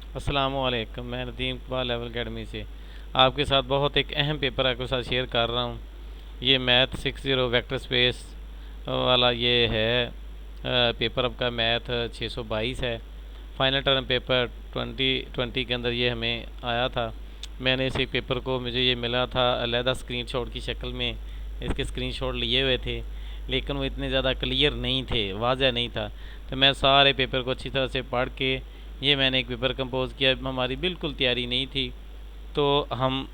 अस्सलामुअलैकुम। मैं Nadeem Iqbal level academy से आपके साथ बहुत एक अहम पेपर आपके साथ शेयर कर रहा हूँ। ये मैथ 60 वेक्टर स्पेस वाला ये है पेपर। आपका मैथ 622 है। फाइनल टर्म पेपर 2020 के अंदर ये हमें आया था। मैंने इस एक पेपर को मुझे ये मिला था अलहदा स्क्रीनशॉट की शक्ल में। इसके स्क्रीनशॉट लिए हुए थे, लेकिन वो इतने ज़्यादा क्लियर नहीं थे, वाज़ह नहीं था। तो मैं सारे पेपर को अच्छी तरह से पढ़ के ये मैंने एक पेपर कंपोज़ किया। हमारी बिल्कुल तैयारी नहीं थी, तो हम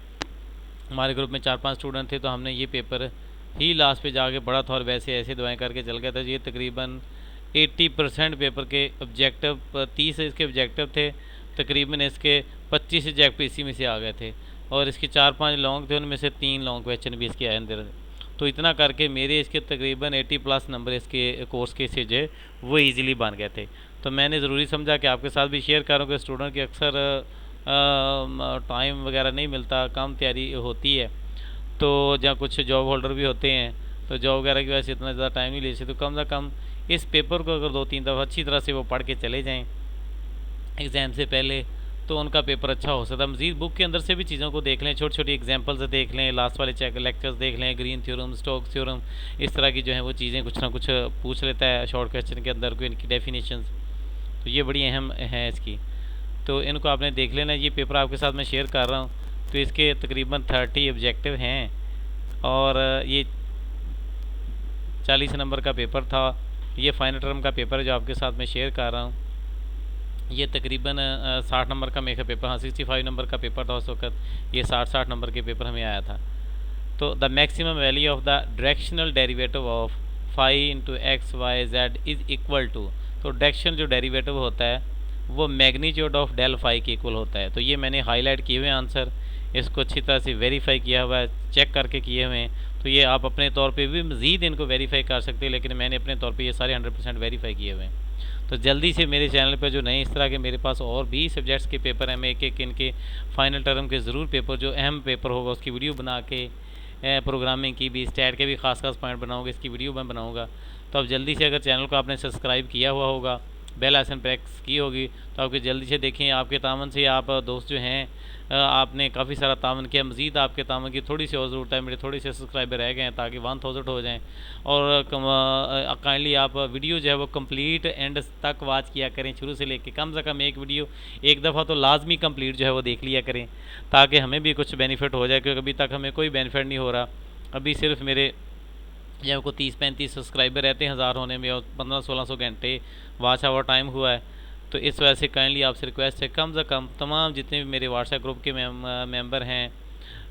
हमारे ग्रुप में 4-5 स्टूडेंट थे, तो हमने ये पेपर ही लास्ट पे जाके पढ़ा था और वैसे ऐसे दुआएं करके चल गया था। ये तकरीबन 80% पेपर के ऑब्जेक्टिव, 30 इसके ऑब्जेक्टिव थे, तकरीबन इसके 25 ऑब्जेक्टिव इसी में से आ गए थे। और इसके 4-5 लॉन्ग थे, उनमें से 3 लॉन्ग क्वेश्चन भी इसके आए अंदर। तो इतना करके मेरे इसके तकरीबन 80+ नंबर इसके कोर्स के से जो वो ईज़िली बन गए थे। तो मैंने ज़रूरी समझा कि आपके साथ भी शेयर करूँ कि स्टूडेंट की अक्सर टाइम वगैरह नहीं मिलता, कम तैयारी होती है। तो जहाँ कुछ जॉब होल्डर भी होते हैं, तो जॉब वगैरह की वजह से इतना ज़्यादा टाइम नहीं ले सकते। तो कम से कम इस पेपर को अगर 2-3 दफ़ा अच्छी तरह से वो पढ़ के चले जाएँ एग्ज़ाम से पहले, तो उनका पेपर अच्छा हो सकता है। मज़ीद बुक के अंदर से भी चीज़ों को देख लें, छोटी छोटी एग्जांपल्स देख लें, लास्ट वाले चेक लेक्चर्स देख लें, ग्रीन थ्योरम, स्टोक्स थ्योरम, इस तरह की जो है वो चीज़ें कुछ ना कुछ पूछ लेता है शॉर्ट क्वेश्चन के अंदर कोई इनकी डेफिनेशंस। तो ये बड़ी अहम है इसकी, तो इनको आपने देख लेना। ये पेपर आपके साथ मैं शेयर कर रहा हूँ। तो इसके तकरीबन 30 ऑब्जेक्टिव हैं और ये 40 नंबर का पेपर था। ये फाइनल टर्म का पेपर है जो आपके साथ मैं शेयर कर रहा हूँ। ये तकरीबन 60 नंबर का मेरा पेपर, हाँ 65 नंबर का पेपर था उस वक्त। ये 60 नंबर के पेपर हमें आया था। तो the maximum value of the directional derivative of phi into X Y Z is equal to. तो डायरेक्शन जो डेरिवेटिव होता है वो मैग्नीट्यूड ऑफ डेल फाई के इक्वल होता है। तो ये मैंने हाईलाइट किए हुए आंसर, इसको अच्छी तरह से वेरीफाई किया हुआ है, चेक करके किए हुए हैं। तो ये आप अपने तौर पे भी मज़ीद इनको वेरीफाई कर सकते हैं, लेकिन मैंने अपने तौर पे ये सारे 100% वेरीफाई किए हुए हैं। तो जल्दी से मेरे चैनल पर जो नए इस तरह के मेरे पास और भी सब्जेक्ट्स के पेपर हैं, मैं एक एक इनके फाइनल टर्म के ज़रूर पेपर जो अहम पेपर होगा उसकी वीडियो बना के, प्रोग्रामिंग की भी, स्टैट के भी खास खास पॉइंट बनाऊंगा, इसकी वीडियो मैं बनाऊंगा। तो अब जल्दी से, अगर चैनल को आपने सब्सक्राइब किया हुआ होगा, बेल आइकन प्रेस की होगी, तो आपके जल्दी से देखें। आपके तामन से आप दोस्त जो हैं, आपने काफ़ी सारा तामन किया, मज़ीद आपके तामन की थोड़ी सी और ज़रूरत है। मेरे थोड़े से सब्सक्राइबर रह गए हैं ताकि 1000 हो जाएँ। और काइंडली आप वीडियो जो है वो कंप्लीट एंड तक वॉच किया करें, शुरू से लेके कम से कम एक वीडियो एक दफ़ा तो लाजमी कंप्लीट जो है वो देख लिया करें, ताकि हमें भी कुछ बेनिफिट हो जाए। क्योंकि अभी तक हमें कोई बेनिफिट नहीं हो रहा। अभी सिर्फ मेरे जब को 30-35 सब्सक्राइबर रहते हैं 1000 होने में, और 1500-1600 घंटे वॉच आवर टाइम हुआ है। तो इस वजह से काइंडली आपसे रिक्वेस्ट है, कम से कम तमाम जितने भी मेरे व्हाट्सएप ग्रुप के मेंबर हैं,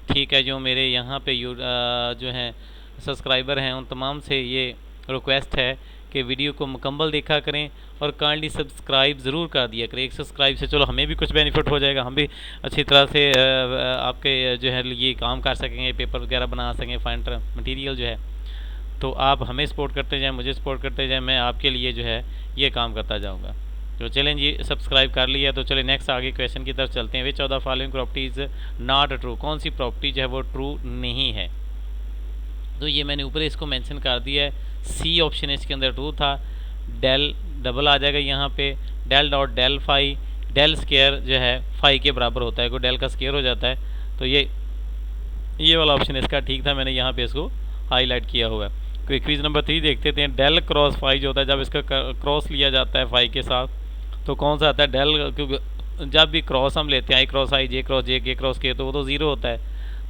ठीक है, जो मेरे यहाँ पे जो हैं सब्सक्राइबर हैं, उन तमाम से ये रिक्वेस्ट है कि वीडियो को मुकम्मल देखा करें और काइंडली सब्सक्राइब ज़रूर कर दिया करें। एक सब्सक्राइब से चलो हमें भी कुछ बेनिफिट हो जाएगा, हम भी अच्छी तरह से आपके जो है ये काम कर सकेंगे, पेपर वगैरह बना सकेंगे, फाइनल मटेरियल जो है। तो आप हमें सपोर्ट करते जाएं, मुझे सपोर्ट करते जाएं, मैं आपके लिए जो है ये काम करता जाऊंगा। तो चलें जी, सब्सक्राइब कर लिया तो चलें नेक्स्ट आगे क्वेश्चन की तरफ चलते हैं। वे 14 फॉलोइंग प्रॉपर्टीज़ नॉट ट्रू, कौन सी प्रॉपर्टी जो है वो ट्रू नहीं है। तो ये मैंने ऊपर इसको मेंशन कर दिया है। सी ऑप्शन इसके अंदर ट्रू था। डेल डबल आ जाएगा यहाँ पे, del dot del phi, del square जो है फाई के बराबर होता है, कोई डेल का स्केयर हो जाता है। तो ये वाला ऑप्शन इसका ठीक था, मैंने यहाँ पे इसको हाईलाइट किया हुआ है। कोई क्विज नंबर 3 देखते थे। डेल क्रॉस फाई जो होता है, जब इसका क्रॉस लिया जाता है फाई के साथ, तो कौन सा आता है डेल, क्योंकि जब भी क्रॉस हम लेते हैं आई क्रॉस आई, जे क्रॉस जे, के क्रॉस के, तो वो तो ज़ीरो होता है।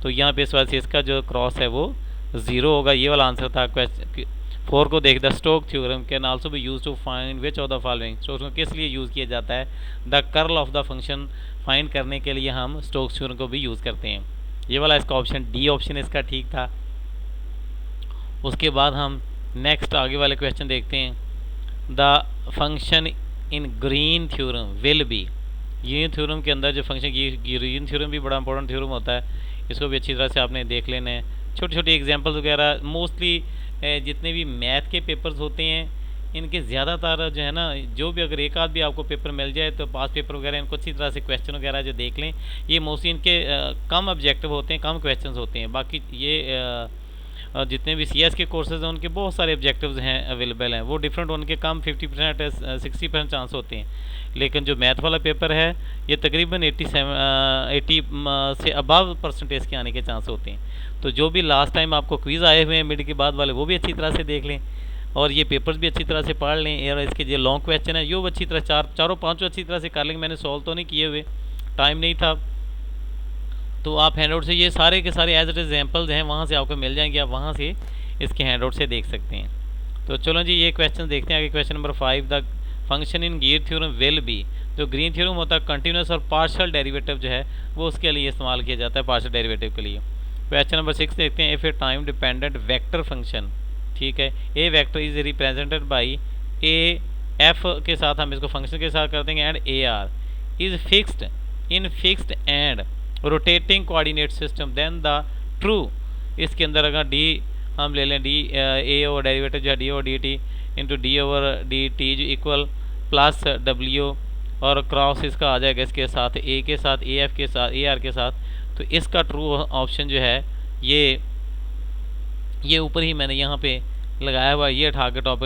तो यहाँ पे इस वजह से इसका जो क्रॉस है वो ज़ीरो होगा। ये वाला आंसर था। क्वेश्चन 4 को देख, the Stokes theorem can also be use to find which of the following. Stokes को किस लिए यूज़ किया जाता है? The curl of the function find करने के लिए हम स्टोक्स थ्योरम को भी यूज़ करते हैं। ये वाला इसका ऑप्शन डी ऑप्शन इसका ठीक था। उसके बाद हम नेक्स्ट आगे वाले क्वेश्चन देखते हैं। The function in green theorem will be. Green theorem के अंदर जो फंक्शन, ग्रीन थ्योरम भी बड़ा इंपॉर्टेंट थ्योरम होता है, इसको भी अच्छी तरह से आपने देख लेना है। छोटी छोटी एग्जांपल्स वगैरह, मोस्टली जितने भी मैथ के पेपर्स होते हैं इनके ज़्यादातर जो है ना, जो भी अगर एक आध भी आपको पेपर मिल जाए तो पास पेपर वगैरह इनको अच्छी तरह से क्वेश्चन वगैरह जो देख लें। ये मोस्टली इनके कम ऑब्जेक्टिव होते हैं, कम क्वेश्चन होते हैं। बाकी ये जितने भी CS के कोर्सेज हैं उनके बहुत सारे ऑब्जेक्टिव्स हैं अवेलेबल हैं, वो डिफरेंट, उनके कम 50% 60% चांस होते हैं। लेकिन जो मैथ वाला पेपर है ये तकरीबन 80 से अबव परसेंटेज के आने के चांस होते हैं। तो जो भी लास्ट टाइम आपको क्विज़ आए हुए हैं मिड के बाद वाले वो भी अच्छी तरह से देख लें, और ये पेपर्स भी अच्छी तरह से पढ़ लें, और इसके जो लॉन्ग क्वेश्चन है यो अच्छी तरह चारों पाँचों अच्छी तरह से कर लेंगे। मैंने सॉल्व तो नहीं किए हुए, टाइम नहीं था, तो आप हैंडआउट से ये सारे के सारे एज इट एग्जाम्पल्स हैं वहाँ से आपको मिल जाएंगे, आप वहाँ से इसके हैंडआउट से देख सकते हैं। तो चलो जी ये क्वेश्चन देखते हैं आगे। Question number 5, the function in gear theorem will be, जो ग्रीन थ्योरम होता है कंटिन्यूस और पार्शियल डेरिवेटिव जो है वो उसके लिए इस्तेमाल किया जाता है, पार्शियल डेरिवेटिव के लिए। क्वेश्चन नंबर 6 देखते हैं, if a time dependent vector function, ठीक है, a vector is represented by a F के साथ हम इसको फंक्शन के साथ कर देंगे, and a R is fixed in fixed and rotating coordinate system, then the true, इसके अंदर अगर डी हम ले लें, डी ए ओवर डेरिवेटिव जो है D over D T into D over D T जो इक्वल प्लस डब्ल्यू, और क्रॉस इसका आ जाएगा इसके साथ ए के साथ, ए एफ के साथ, ए आर के साथ। तो इसका ट्रू ऑप्शन जो है ये ऊपर ही मैंने यहाँ पे लगाया हुआ ये target of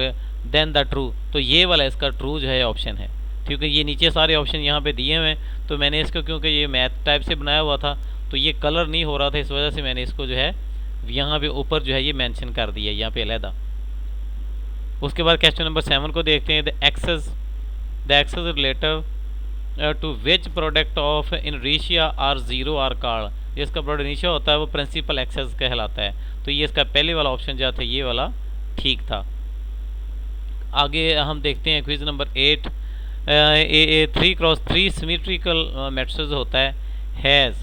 then the true, तो ये वाला इसका ट्रू जो है ऑप्शन है, क्योंकि ये नीचे सारे ऑप्शन यहाँ पे दिए हुए हैं। तो मैंने इसको क्योंकि ये मैथ टाइप से बनाया हुआ था तो ये कलर नहीं हो रहा था, इस वजह से मैंने इसको जो है यहाँ पे ऊपर जो है ये मेंशन कर दिया यहाँ पे अलहदा। उसके बाद क्वेश्चन नंबर 7 को देखते हैं, the axes relative to which product of inertia are zero are called, जिसका प्रोडक्ट इनिशिया होता है वो प्रिंसिपल एक्सेस कहलाता है। तो ये इसका पहले वाला ऑप्शन जो था ये वाला ठीक था। आगे हम देखते हैं quiz number 8, 3x3 symmetrical matrix होता है हैज़,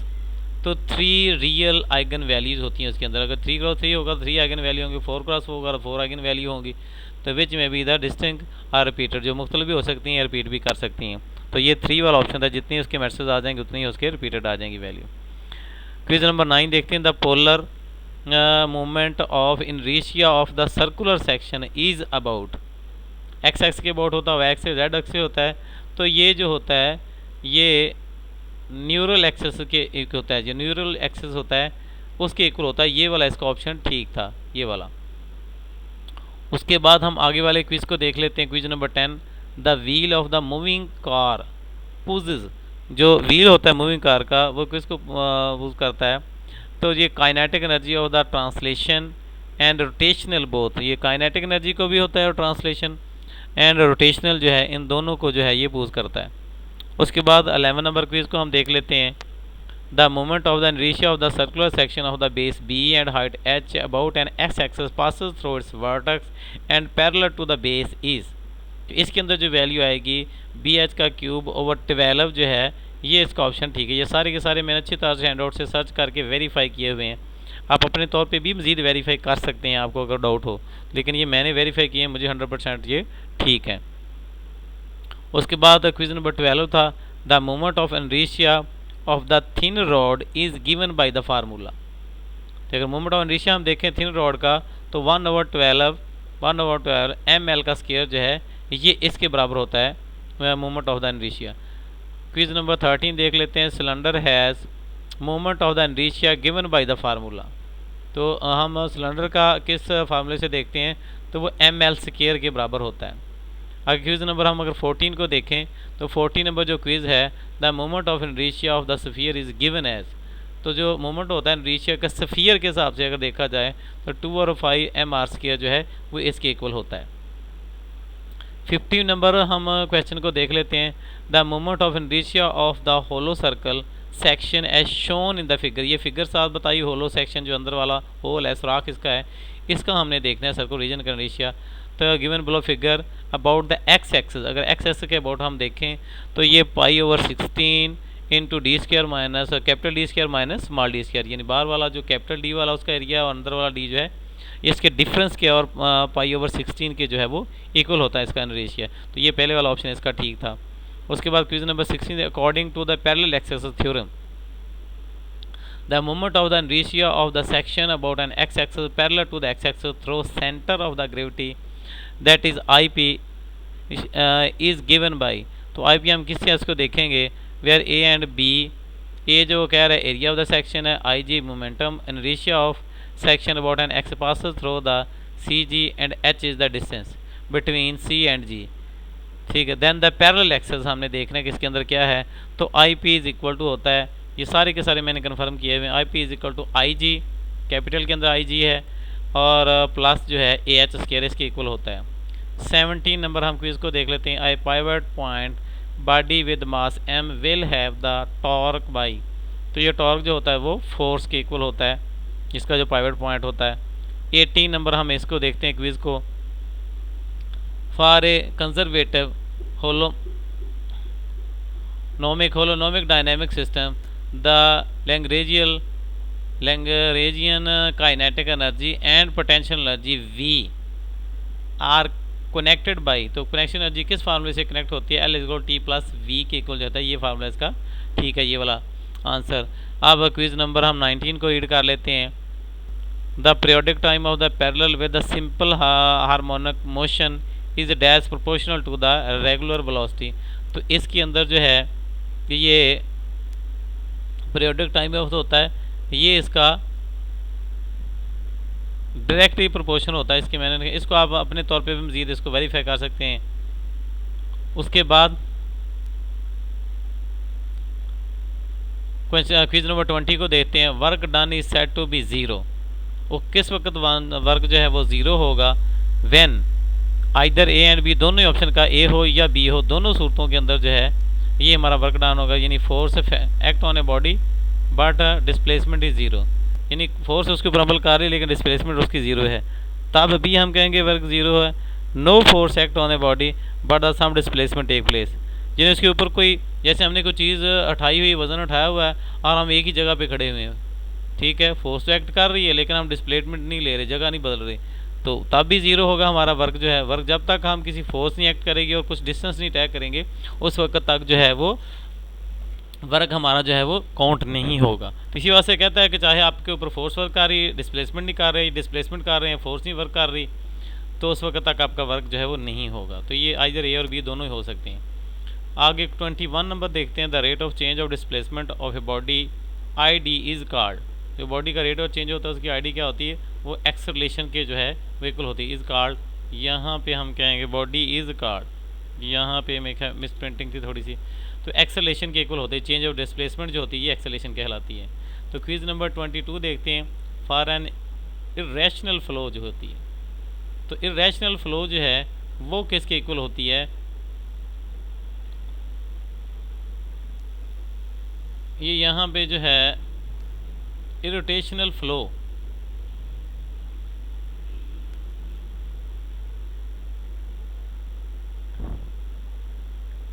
तो 3 रियल आइगन वैल्यूज़ होती हैं उसके अंदर। अगर 3x3 होगा 3 आइगन वैल्यू होंगी, 4x4 होगा 4 आइगन वैल्यू होंगी, तो विच में भी इधर डिस्टिंक्ट आर रिपीटेड, जो मुख्तलिफ भी हो सकती हैं, रिपीट भी कर सकती हैं। तो ये 3 वाला ऑप्शन था, जितनी उसके मैट्रिक्स आ जाएंगे उतनी ही उसके रिपीटेड आ जाएंगी वैल्यू। क्विज नंबर 9 देखते हैं, the polar movement of inertia of the circular section is about, X X के अबाउट होता है, वाई एक्स से जेड एक्स से होता है। तो ये जो होता है ये न्यूरल एक्सेस के एक होता है, जो न्यूरल एक्सेस होता है उसके इक्वल होता है। ये वाला इसका ऑप्शन ठीक था, ये वाला। उसके बाद हम आगे वाले क्विज को देख लेते हैं। Quiz number 10, the wheel of the moving car पुजेज, जो व्हील होता है मूविंग कार का वो किसको पुज करता है, तो ये kinetic energy of the translation and rotational both, ये काइनेटिक एनर्जी को भी होता है और ट्रांसलेशन एंड रोटेशनल जो है इन दोनों को जो है ये पुज करता है। उसके बाद 11 नंबर क्विज को हम देख लेते हैं, the moment of the inertia of the circular section of the base B and height h about an X axis passes through its vertex and parallel to the base is, तो इसके अंदर जो value आएगी B H का cube over 12 जो है ये इसका ऑप्शन ठीक है। ये सारे के सारे मैंने अच्छी तरह से हैंडआउट से सर्च करके वेरीफाई किए हुए हैं, आप अपने तौर पे भी मज़ीद वेरीफाई कर सकते हैं आपको अगर डाउट हो, लेकिन ये मैंने वेरीफाई किए हैं, मुझे 100% ये ठीक है। उसके बाद क्विज नंबर 12 था, the moment of inertia of the thin rod is given by the formula, तो अगर मोमेंट ऑफ इनरिशिया हम देखें थिन रॉड का तो 1/12 ml का स्क्वायर जो है ये इसके बराबर होता है moment of the inertia. Quiz number 13 देख लेते हैं, cylinder has moment of the inertia given by the formula, तो हम सिलेंडर का किस फार्मूले से देखते हैं, तो वो ml स्क्वायर के बराबर होता है। अगर क्विज नंबर हम अगर 14 को देखें तो 14 नंबर जो क्विज़ है, the moment of inertia of the sphere is given as, तो जो मोमेंट होता है इनरिशिया का स्फीयर के हिसाब से अगर देखा जाए तो 2/5 mr² जो है वो इसके इक्वल होता है। 15 नंबर हम क्वेश्चन को देख लेते हैं, the moment of inertia of the hollow circle section as shown in the figure, ये फिगर साथ बताइए होलो सेक्शन जो अंदर वाला होल है सुराख इसका है, इसका हमने देखना है सर्कल रीजन का इनरिशिया। तो given below figure about the X axis, अगर एक्स एक्सेस के अबाउट हम देखें तो ये π/16 into d² minus capital D² minus small d², यानी बाहर वाला जो कैपिटल D वाला उसका एरिया और अंदर वाला D जो है इसके डिफरेंस के और π/16 के जो है वो इक्वल होता है इसका इनरिशिया। तो ये पहले वाला ऑप्शन इसका ठीक था। उसके बाद question number 16, according to the parallel axis theorem the moment of the inertia of the section about an x-axis parallel to the x-axis through center of the gravity that is IP is given by, तो IP हम किस चीज़ को देखेंगे, where A and B, A जो कह रहा है area of the section है, IG momentum, inertia of section about an x passes through the CG and H is the distance between C and G। ठीक है। देन द पैरेलल एक्सेस हमने देखना है कि इसके अंदर क्या है। तो I P is equal to होता है, ये सारे के सारे मैंने कन्फर्म किए हुए हैं। I P is equal to I G, capital के अंदर आई जी है, और प्लस जो है ए एच स्क्वायर इसके इक्वल होता है। 17 नंबर हम क्विज को देख लेते हैं। I pivot point body with mass M will have the torque by, तो ये टॉर्क जो होता है वो फोर्स के इक्वल होता है, इसका जो पाइवट पॉइंट होता है। 18 नंबर हम इसको देखते हैं क्विज को। For a conservative holonomic dynamic system the Lagrangian kinetic energy and potential energy we are connected by, तो कनेक्शन एनर्जी किस फार्मूले से कनेक्ट होती है, L equal T plus V के इक्वल जाता है, ये फार्मूला इसका ठीक है, ये वाला आंसर। अब क्विज नंबर हम 19 को रीड कर लेते हैं। The periodic time of the parallel with the simple harmonic motion is dash proportional to the regular velocity, तो इसके अंदर जो है ये पीरियोडिक टाइम ऑफ होता है, ये इसका डायरेक्टली प्रोपोर्शन होता है इसके। मैंने इसको आप अपने तौर पे भी मज़ीद इसको वेरीफाई कर सकते हैं। उसके बाद क्विज नंबर 20 को देखते हैं। Work done is set to be zero, वो किस वक्त वर्क जो है वो ज़ीरो होगा, when either A and B, दोनों ही ऑप्शन का ए हो या बी हो, दोनों सूरतों के अंदर जो है ये हमारा वर्क डन होगा। यानी force act on a body but displacement is zero, यानी फोर्स उसके ऊपर अमल कर रही है लेकिन डिस्प्लेसमेंट उसकी ज़ीरो है, तब भी हम कहेंगे वर्क ज़ीरो है। No force act on a body but the some displacement take place, यानी उसके ऊपर कोई, जैसे हमने कोई चीज़ उठाई हुई, वज़न उठाया हुआ है और हम एक ही जगह पे खड़े हुए हैं, ठीक है, फोर्स तो एक्ट कर रही है लेकिन हम डिस्प्लेसमेंट नहीं ले रहे, जगह नहीं बदल रही, तो तब भी ज़ीरो होगा हमारा वर्क जो है। वर्क जब तक हम किसी फोर्स नहीं एक्ट करेंगे और कुछ डिस्टेंस नहीं तय करेंगे उस वक्त तक जो है वो वर्क हमारा जो है वो काउंट नहीं होगा। तो इसी वजह से कहता है कि चाहे आपके ऊपर फोर्स वर्क कर रही है, डिस्प्लेसमेंट नहीं कर रही, डिस्प्लेसमेंट कर रहे हैं, फोर्स नहीं वर्क कर रही, तो उस वक्त तक आपका वर्क जो है वो नहीं होगा। तो ये आइदर ए और बी दोनों ही हो सकते हैं। आगे 21 नंबर देखते हैं। The rate of change of displacement of a body I D is card, जो बॉडी का रेट ऑफ चेंज होता है उसकी आई डी क्या होती है, वो एक्सेलरेशन के जो है वो इक्वल होती है। इज़ कार्ड, यहाँ पे हम कहेंगे बॉडी इज़ कार्ड, यहाँ पे मिस प्रिंटिंग थी थोड़ी सी, तो एक्सेलरेशन के इक्वल होते हैं। चेंज ऑफ डिस्प्लेसमेंट जो होती है ये एक्सेलरेशन कहलाती है। तो क्विज नंबर 22 देखते हैं। फॉर एन इरेशनल फ्लो जो होती है, तो इरेशनल फ्लो जो है वो किसके इक्वल होती है, ये यहाँ पे जो है इरोटेशनल फ्लो,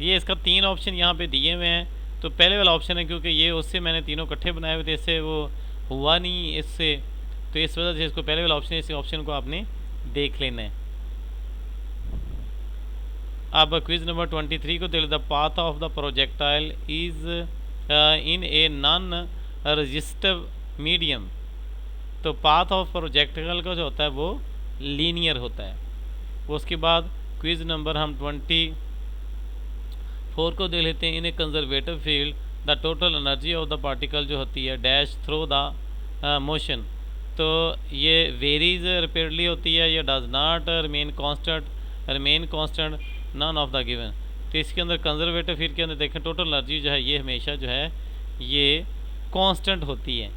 ये इसका 3 ऑप्शन यहाँ पे दिए हुए हैं। तो पहले वाला ऑप्शन है, क्योंकि ये उससे मैंने तीनों इकट्ठे बनाए हुए थे, इससे वो हुआ नहीं इससे, तो इस वजह से इसको पहले वाला ऑप्शन है, इस ऑप्शन को आपने देख लेना है। अब क्विज नंबर 23 को देख, the path of the projectile is in a non resistive medium, तो पाथ ऑफ प्रोजेक्टाइल का जो होता है वो लीनियर होता है। उसके बाद क्विज नंबर हम 24 को देख लेते हैं। In a conservative field the total energy of the particle जो होती है डैश थ्रू द मोशन, तो ये वेरीज रिपीटली होती है, ये does not remain constant none of the given. तो इसके अंदर कंजर्वेटिव फील्ड के अंदर देखें टोटल एनर्जी जो है ये हमेशा जो है ये कांस्टेंट होती है।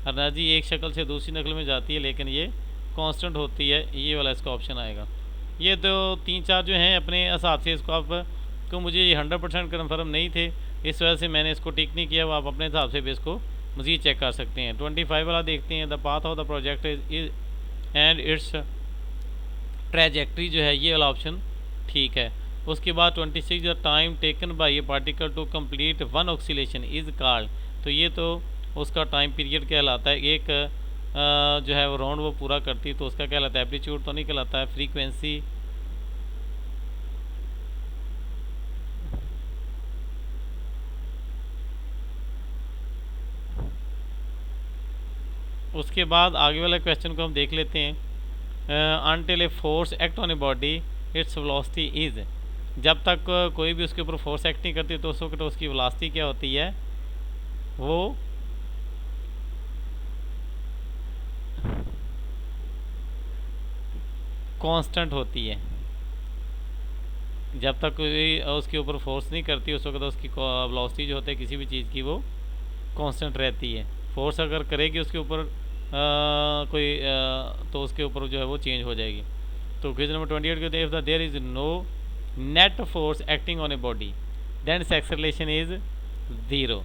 एनर्जी एक शक्ल से दूसरी नकल में जाती है लेकिन ये कांस्टेंट होती है, ये वाला इसका ऑप्शन आएगा। ये तो 3-4 जो हैं अपने हिसाब से इसको आप को मुझे ये 100% कन्फर्म नहीं थे, इस वजह से मैंने इसको टिक नहीं किया, वो आप अपने हिसाब से भी इसको मज़ीद चेक कर सकते हैं। 25 वाला देखते हैं। The path of the project is and it's trajectory जो है ये वाला ऑप्शन ठीक है। उसके बाद 26 the time taken by a particle to complete one oscillation is called, तो ये तो उसका टाइम पीरियड कहलाता है, एक जो है वो राउंड वो पूरा करती है तो उसका कहलाता है, एम्पलीट्यूड तो नहीं कहलाता है। फ्रीक्वेंसी उसके बाद आगे वाला क्वेश्चन को हम देख लेते हैं। Until a force act on a body its velocity is, जब तक कोई भी उसके ऊपर फोर्स एक्ट नहीं करती तो उस वक्त उसकी वेलोसिटी क्या होती है, वो कांस्टेंट होती है। जब तक कोई उसके ऊपर फोर्स नहीं करती उस वक्त उसकी वेलोसिटी जो होती है किसी भी चीज़ की वो कांस्टेंट रहती है। फोर्स अगर करेगी उसके ऊपर तो उसके ऊपर जो है वो चेंज हो जाएगी। तो क्वेश्चन नंबर 28 कहते हैं if the there is no net force acting on a body then its acceleration is zero.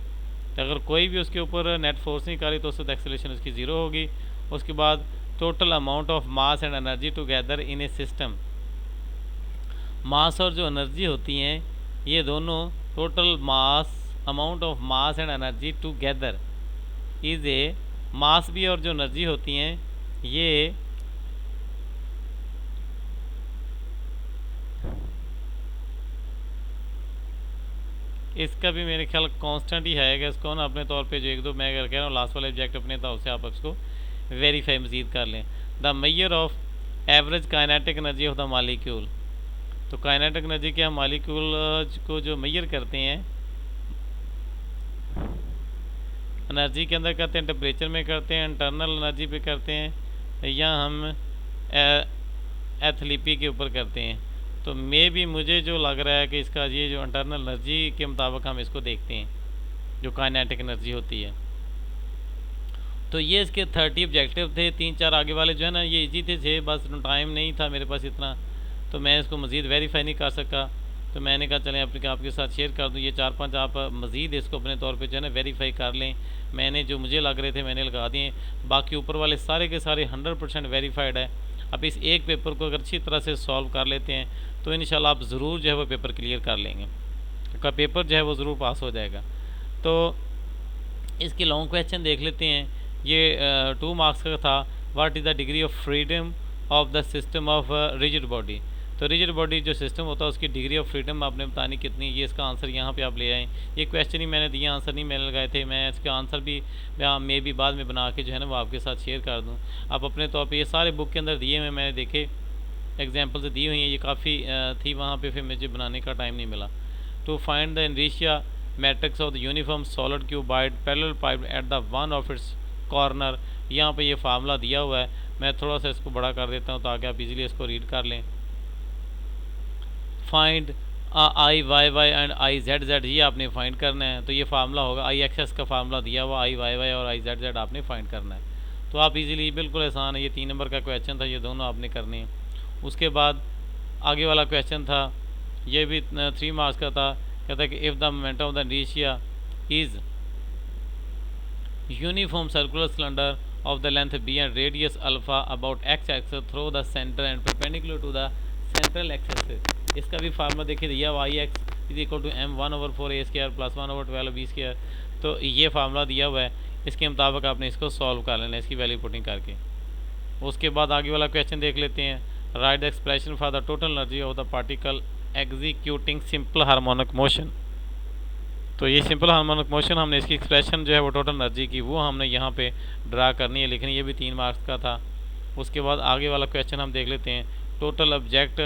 तो अगर कोई भी उसके ऊपर नेट फोर्स नहीं करी तो उससे एक्सेलरेशन उसकी ज़ीरो होगी। उसके बाद total amount of mass and energy together in a system, mass और जो एनर्जी होती हैं ये दोनों, total mass amount of mass and energy together is a, mass भी और जो एनर्जी होती हैं ये इसका भी मेरे ख्याल कांस्टेंट ही है। इसको ना अपने तौर पे जो एक दो मैं अगर कह रहा हूँ लास्ट वाला ऑब्जेक्ट अपने था उससे आप इसको वेरीफाई मज़ीद कर लें। The measure of average kinetic energy of the molecule, तो काइनेटिक एनर्जी के हम मालिक्यूल को जो मेजर करते हैं एनर्जी के अंदर करते हैं, टेम्परेचर में करते हैं, इंटरनल एनर्जी पे करते हैं, या हम एथलीपी के ऊपर करते हैं। तो मे भी मुझे जो लग रहा है कि इसका ये जो इंटरनल एनर्जी के मुताबिक हम इसको देखते हैं जो काइनेटिक एनर्जी होती है। तो ये इसके 30 ऑब्जेक्टिव थे, 3-4 आगे वाले जो है ना ये इजी थे, बस टाइम नहीं था मेरे पास इतना, तो मैं इसको मज़ीद वेरीफाई नहीं कर सका। तो मैंने कहा चलें अपने आपके साथ शेयर कर दूँ। ये 4-5 आप मज़ीद इसको अपने तौर पे जो है ना वेरीफाई कर लें। मैंने जो मुझे लग रहे थे मैंने लगा दिए, बाकी ऊपर वाले सारे के सारे 100% वेरीफाइड है। अब इस एक पेपर को अगर अच्छी तरह से सॉल्व कर लेते हैं तो इंशाल्लाह आप ज़रूर जो है वो पेपर क्लियर कर लेंगे, का पेपर जो है वो ज़रूर पास हो जाएगा। तो इसके लॉन्ग क्वेश्चन देख लेते हैं। ये 2 मार्क्स का था। What is the degree of freedom of the system of rigid body, तो रिजिड बॉडी जो सिस्टम होता है उसकी डिग्री ऑफ फ्रीडम आपने बतानी कितनी, ये इसका आंसर यहाँ पे आप ले आएँ। ये क्वेश्चन ही मैंने दिया, आंसर नहीं मैंने लगाए थे। मैं इसका आंसर भी मैं भी बाद में बना के जो है ना वो आपके साथ शेयर कर दूँ। आप अपने तौर पे ये सारे बुक के अंदर दिए हुए मैंने देखे, एग्जाम्पल से दी हुई हैं, ये काफ़ी थी वहाँ पे, फिर मुझे बनाने का टाइम नहीं मिला। To find the inertia matrix of the uniform solid cuboid parallelepiped at the one of its corner, यहाँ पे ये फार्मूला दिया हुआ है। मैं थोड़ा सा इसको बड़ा कर देता हूँ ताकि आप इजीली इसको रीड कर लें। Find I Y Y and I Z Z, ये आपने फाइंड करना है। तो ये फार्मूला होगा, आई एक्स का फार्मूला दिया हुआ, आई वाई वाई और आई जेड जेड आपने फाइंड करना है। तो आप इजीली, बिल्कुल आसान है। ये 3 नंबर का क्वेश्चन था, ये दोनों आपने करने हैं। उसके बाद आगे वाला क्वेश्चन था, ये भी 3 मार्क्स का था। कहता है कि if the momentum of the inertia is uniform circular cylinder of the length b and radius alpha about x axis through the center and perpendicular to the central axis, इसका भी फार्मूला देखिए दिया y x is equal to M 1/4 a square plus 1/12 b square. तो ये formula दिया हुआ है, इसके मुताबिक आपने इसको सॉल्व कर लेना, इसकी वैल्यू पुटिंग करके। उसके बाद आगे वाला क्वेश्चन देख लेते हैं। Right the expression for the total energy of the particle executing simple harmonic motion. तो ये सिंपल हार्मोनिक मोशन हमने इसकी एक्सप्रेशन जो है वो टोटल एनर्जी की वो हमने यहाँ पे ड्रा करनी है, लिखनी। ये भी 3 मार्क्स का था। उसके बाद आगे वाला क्वेश्चन हम देख लेते हैं। टोटल ऑब्जेक्ट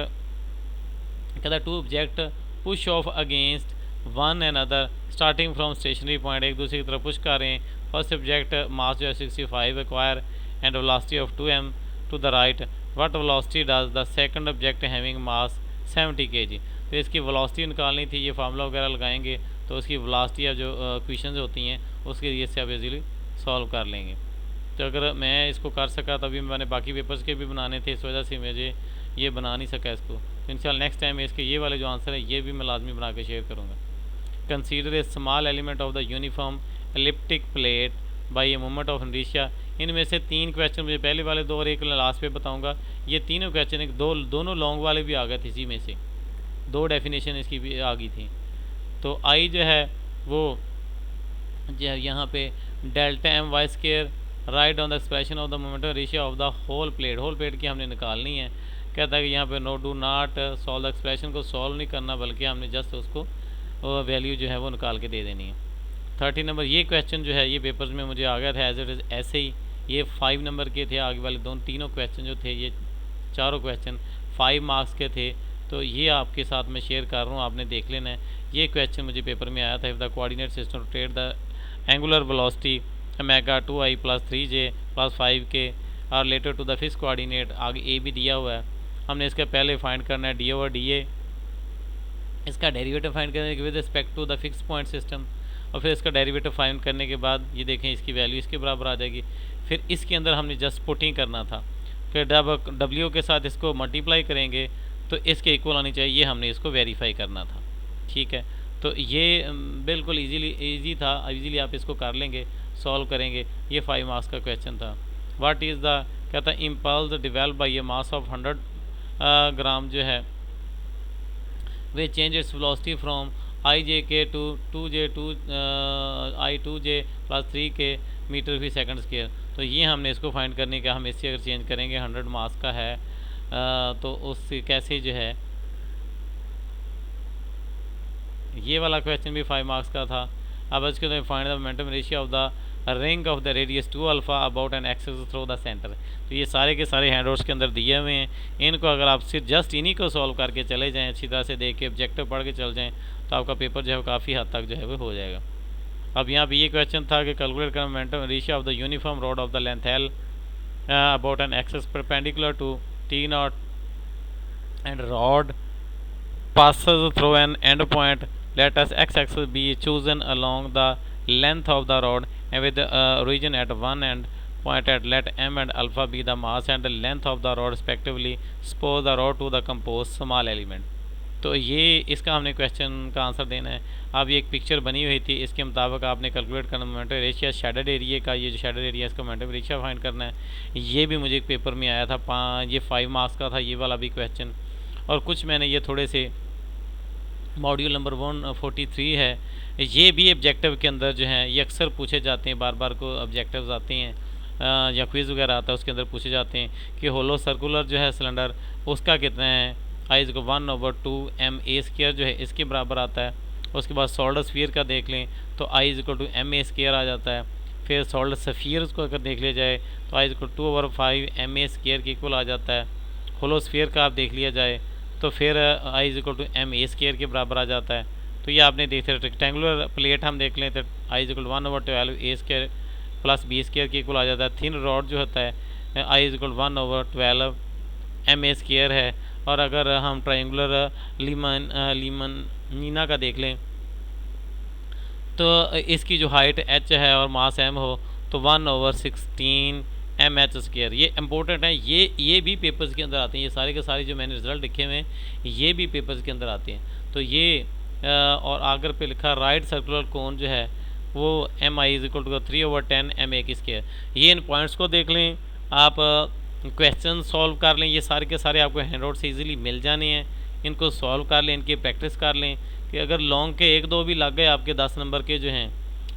कहता है 2 object push of against one and other starting from stationary point, एक दूसरे की तरफ पुश कर रहे हैं। फर्स्ट ऑब्जेक्ट मास जो है 65 acquire and velocity of 2m to the right, what velocity does the second object having mass 70 kg। तो इसकी वेलोसिटी निकालनी थी, ये फार्मूला वगैरह लगाएंगे तो उसकी वेलोसिटी या जो इक्वेशंस होती हैं उसके लिए से आप इजीली सॉल्व कर लेंगे। तो अगर मैं इसको कर सका तभी मैंने बाकी पेपर्स के भी बनाने थे, इस वजह से मुझे ये बना नहीं सका इसको। तो इंशाल्लाह नेक्स्ट टाइम इसके ये वाले जो आंसर है ये भी मैं लाजमी बना के शेयर करूँगा। Consider a small element of the uniform elliptic plate by a moment of inertia. इनमें से 3 क्वेश्चन मुझे पहले वाले 2 और एक लास्ट पे बताऊँगा। ये तीनों क्वेश्चन एक दोनों लॉन्ग वाले भी आ गए थे, इसी में से 2 डेफिनेशन इसकी भी आ गई थी। तो आई जो है वो जो है यहाँ पे delta M Y square right on the expression of the momentum ratio of the whole plate की हमने निकालनी है। कहता है कि यहाँ पे no do not solve the expression को सॉल्व नहीं करना, बल्कि हमने जस्ट उसको वैल्यू जो है वो निकाल के दे देनी है। 30 नंबर ये क्वेश्चन जो है ये पेपर्स में मुझे आ गया था एज इट इज़ ऐसे ही। ये 5 नंबर के थे, आगे वाले तीनों क्वेश्चन जो थे ये चारों क्वेश्चन 5 मार्क्स के थे। तो ये आपके साथ मैं शेयर कर रहा हूँ, आपने देख लेना है। ये क्वेश्चन मुझे पेपर में आया था। If the coordinate system rotate the angular velocity omega 2i + 3j + 5k और related to the fix coordinate, आगे ए भी दिया हुआ है। हमने इसका पहले फाइंड करना है डी/डी इसका डेरिवेटिव फाइंड करने के with respect to the fix point system, और फिर इसका डेरिवेटिव फाइंड करने के बाद ये देखें इसकी वैल्यू इसके बराबर आ जाएगी। फिर इसके अंदर हमने जस्ट पुटिंग करना था, फिर जब डब्ल्यू के साथ इसको मल्टीप्लाई करेंगे तो इसके इक्वल आनी चाहिए, ये हमने इसको वेरीफाई करना था। ठीक है, तो ये बिल्कुल ईजी था, ईजीली आप इसको कर लेंगे, सॉल्व करेंगे। ये 5 मार्क्स का क्वेश्चन था। व्हाट इज़ द, कहता है impulse develop by a mass of 100 gram जो है way change its velocity from I J K to 2j to I 2j plus 3k metre फी सेकंड स्क्वायर। तो ये हमने इसको फाइंड करने का, हम इससे अगर चेंज करेंगे 100 मास का है तो उससे कैसे जो है, ये वाला क्वेश्चन भी 5 मार्क्स का था। अब इसके अंदर find the momentum ratio of the ring of the radius 2 alpha about an axis through the centre. तो ये सारे के सारे हैंडआउट्स के अंदर दिए हुए हैं, इनको अगर आप सिर्फ जस्ट इन्हीं को सॉल्व करके चले जाएं, अच्छी तरह से देख के ऑब्जेक्टिव पढ़ के चल जाएं, तो आपका पेपर जो है काफ़ी हद तक जो है वो हो जाएगा। अब यहाँ पे ये क्वेश्चन था कि कैलकुलेट कर momentum ratio of the uniform rod of the length L about an axis perpendicular to T not and rod passes through an end point. Let us x-axis be chosen along the length of the rod and with the origin at one end point at let m and alpha be the mass and the length of the rod respectively. Suppose the rod to the composed small element. तो ये इसका हमने question का answer देना है। अब ये एक पिक्चर बनी हुई थी, इसके मुताबिक आपने कैलकुलेट करना मोमेंटम रेशिया शेडेड एरिया का, ये जो शेडेड एरिया इसका मोमेंटम रेशिया फाइंड करना है। ये भी मुझे एक पेपर में आया था, ये 5 मार्क्स का था ये वाला भी क्वेश्चन। और कुछ मैंने ये थोड़े से मॉड्यूल नंबर 143 है, ये भी ऑब्जेक्टिव के अंदर जो हैं ये अक्सर पूछे जाते हैं, बार बार को ऑब्जेक्टिव्स आते हैं या क्विज़ वगैरह आता है, उसके अंदर पूछे जाते हैं कि होलो सर्कुलर जो है सिलेंडर उसका कितना है, आई को 1/2 ma² जो है इसके बराबर आता है। उसके बाद सॉलिड स्फीयर का देख लें तो आई को टू ma² आ जाता है। फिर सॉलिड स्फीयर को अगर देख लिया जाए तो आई को 2/5 ma² के इक्वल आ जाता है। होलो स्फीयर का आप देख लिया जाए तो फिर आई इक्वल टू ma² के बराबर आ जाता है। तो ये आपने देखते रेक्टेंगुलर प्लेट हम देख लें तो I equal 1/12 a² plus b² के इक्वल आ जाता है। थिन रॉड जो होता है आई इक्वल 1/12 ma² है। और अगर हम ट्रायंगुलर लीमनीना का देख लें तो इसकी जो हाइट h है और मास m हो तो 1/16 mh²। ये इंपॉर्टेंट है, ये भी पेपर्स के अंदर आते हैं, ये सारे के सारे जो मैंने रिजल्ट लिखे हुए हैं ये भी पेपर्स के अंदर आते हैं। तो ये और आगे पे लिखा राइट सर्कुलर कोन जो है वो mi इक्वल टू 3/10 ma²। ये इन पॉइंट्स को देख लें, आप क्वेश्चन सॉल्व कर लें, ये सारे के सारे आपको हैंडआउट से इजीली मिल जाने हैं, इनको सॉल्व कर लें, इनकी प्रैक्टिस कर लें कि अगर लॉन्ग के 1-2 भी लग गए आपके 10 नंबर के जो हैं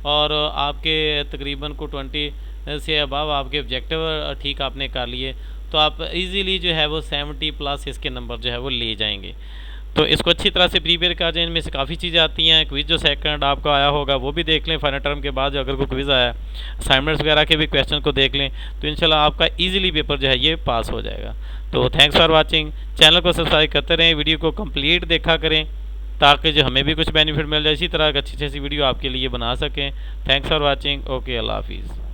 और आपके तकरीबन को 20 से अबव आपके ऑब्जेक्टिव ठीक आपने कर लिए तो आप इजीली जो है वो 70 प्लस इसके नंबर जो है वो ले जाएंगे। तो इसको अच्छी तरह से प्रीपेयर कर जाए, इनमें से काफ़ी चीज़ें आती हैं। क्विज जो सेकंड आपका आया होगा वो भी देख लें, फाइनल टर्म के बाद जो अगर कोई क्विज़ आया, असाइनमेंट्स वगैरह के भी क्वेश्चन को देख लें तो इंशाल्लाह आपका इजीली पेपर जो है ये पास हो जाएगा। तो थैंक्स फॉर वाचिंग, चैनल को सब्सक्राइब करते रहें, वीडियो को कंप्लीट देखा करें ताकि जो हमें भी कुछ बेनिफिट मिल जाए, इसी तरह की अच्छी अच्छी वीडियो आपके लिए बना सकें। थैंक्स फॉर वाचिंग, ओके, अल्लाह हाफिज़।